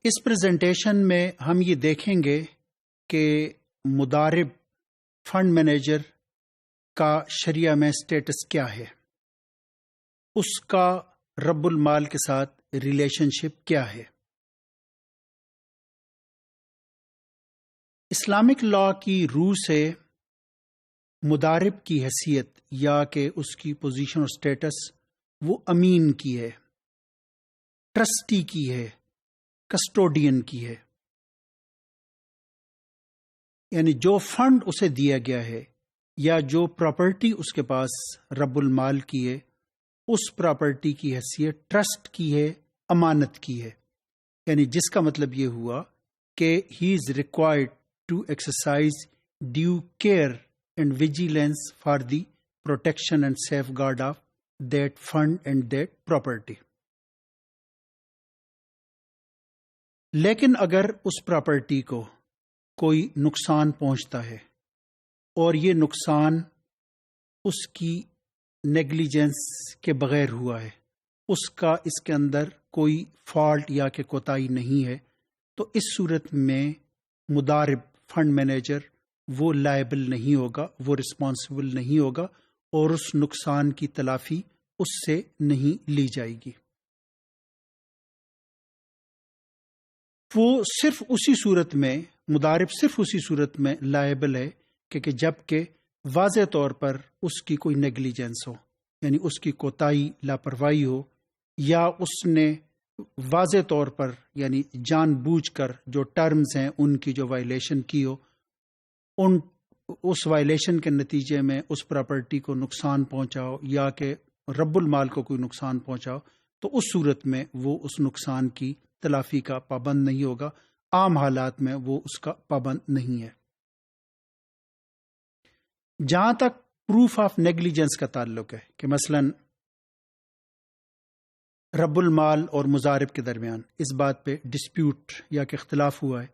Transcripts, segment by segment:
اس presentation میں ہم یہ دیکھیں گے کہ مضارب فنڈ مینیجر کا شریعہ میں سٹیٹس کیا ہے، اس کا رب المال کے ساتھ ریلیشن شپ کیا ہے۔ اسلامک لا کی روح سے مضارب کی حیثیت یا کہ اس کی پوزیشن اور سٹیٹس وہ امین کی ہے، ٹرسٹی کی ہے، کسٹوڈین کی ہے، یعنی جو فنڈ اسے دیا گیا ہے یا جو پراپرٹی اس کے پاس رب المال کی ہے، اس پراپرٹی کی حیثیت ٹرسٹ کی ہے، امانت کی ہے، یعنی جس کا مطلب یہ ہوا کہ he is required to exercise due care and vigilance for the protection and safeguard of that fund and that property. لیکن اگر اس پراپرٹی کو کوئی نقصان پہنچتا ہے اور یہ نقصان اس کی نیگلیجنس کے بغیر ہوا ہے، اس کا اس کے اندر کوئی فالٹ یا کہ کوتاہی نہیں ہے، تو اس صورت میں مضارب فنڈ مینیجر وہ لائبل نہیں ہوگا، وہ رسپانسبل نہیں ہوگا اور اس نقصان کی تلافی اس سے نہیں لی جائے گی۔ وہ صرف اسی صورت میں مضارب صرف اسی صورت میں لائبل ہے کہ جب کہ واضح طور پر اس کی کوئی نیگلیجنس ہو، یعنی اس کی کوتاہی لاپرواہی ہو، یا اس نے واضح طور پر یعنی جان بوجھ کر جو ٹرمز ہیں ان کی جو وائلیشن کی ہو، اس وائلیشن کے نتیجے میں اس پراپرٹی کو نقصان پہنچاؤ یا کہ رب المال کو کوئی نقصان پہنچاؤ، تو اس صورت میں وہ اس نقصان کی تلافی کا پابند نہیں ہوگا، عام حالات میں وہ اس کا پابند نہیں ہے۔ جہاں تک پروف آف نیگلیجنس کا تعلق ہے کہ مثلا رب المال اور مضارب کے درمیان اس بات پہ ڈسپیوٹ یا کہ اختلاف ہوا ہے،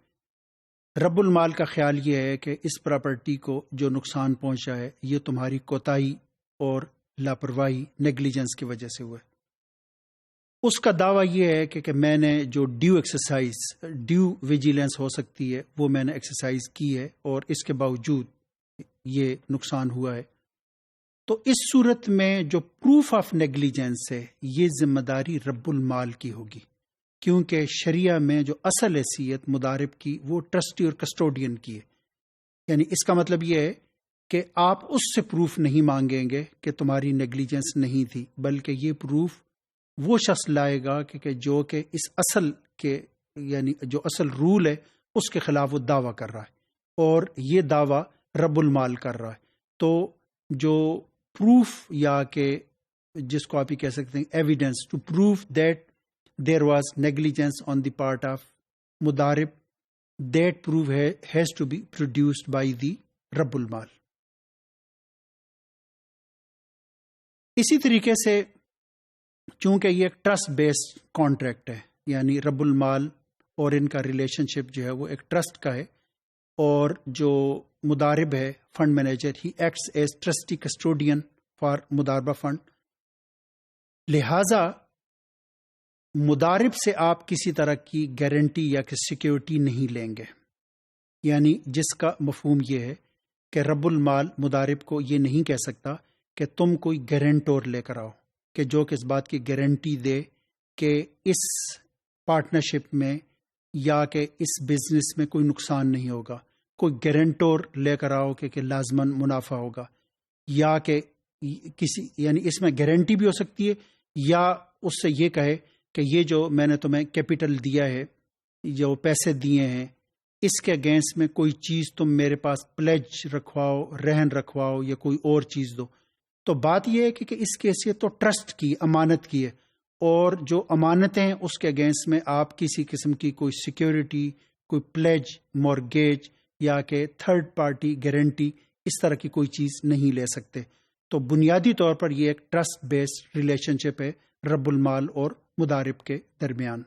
رب المال کا خیال یہ ہے کہ اس پراپرٹی کو جو نقصان پہنچا ہے یہ تمہاری کوتاہی اور لاپرواہی نیگلیجنس کی وجہ سے ہوا ہے۔ اس کا دعویٰ یہ ہے کہ میں نے جو ڈیو ویجیلنس ہو سکتی ہے وہ میں نے ایکسرسائز کی ہے اور اس کے باوجود یہ نقصان ہوا ہے، تو اس صورت میں جو پروف آف نیگلیجنس ہے یہ ذمہ داری رب المال کی ہوگی، کیونکہ شریعہ میں جو اصل حیثیت مضارب کی وہ ٹرسٹی اور کسٹوڈین کی ہے۔ یعنی اس کا مطلب یہ ہے کہ آپ اس سے پروف نہیں مانگیں گے کہ تمہاری نیگلیجنس نہیں تھی، بلکہ یہ پروف وہ شخص لائے گا کہ جو کہ اس اصل کے یعنی جو اصل رول ہے اس کے خلاف وہ دعویٰ کر رہا ہے اور یہ دعویٰ رب المال کر رہا ہے۔ تو جو پروف یا کہ جس کو آپ ہی کہہ سکتے ہیں evidence to proof that there was negligence on the part of مضارب، that proof has to be produced by the رب المال۔ اسی طریقے سے چونکہ یہ ایک ٹرسٹ بیسڈ کانٹریکٹ ہے، یعنی رب المال اور ان کا ریلیشن شپ جو ہے وہ ایک ٹرسٹ کا ہے، اور جو مضارب ہے fund manager he acts as trustee custodian for مضاربہ فنڈ، لہذا مضارب سے آپ کسی طرح کی گارنٹی یا کہ سیکیورٹی نہیں لیں گے، یعنی جس کا مفہوم یہ ہے کہ رب المال مضارب کو یہ نہیں کہہ سکتا کہ تم کوئی گارنٹور لے کر آؤ کہ جو کہ اس بات کی گارنٹی دے کہ اس پارٹنرشپ میں یا کہ اس بزنس میں کوئی نقصان نہیں ہوگا، کوئی گارنٹور لے کر آؤ کہ لازماً منافع ہوگا، یا کہ کسی یعنی اس میں گارنٹی بھی ہو سکتی ہے، یا اس سے یہ کہے کہ یہ جو میں نے تمہیں کیپٹل دیا ہے، جو پیسے دیے ہیں، اس کے اگینسٹ میں کوئی چیز تم میرے پاس پلیج رکھواؤ، رہن رکھواؤ یا کوئی اور چیز دو۔ تو بات یہ ہے کہ اس کی حیثیت تو ٹرسٹ کی، امانت کی ہے، اور جو امانتیں اس کے اگینسٹ میں آپ کسی قسم کی کوئی سیکیورٹی، کوئی پلیج، مورگیج یا کہ تھرڈ پارٹی گارنٹی اس طرح کی کوئی چیز نہیں لے سکتے۔ تو بنیادی طور پر یہ ایک ٹرسٹ بیسڈ ریلیشن شپ ہے رب المال اور مضارب کے درمیان۔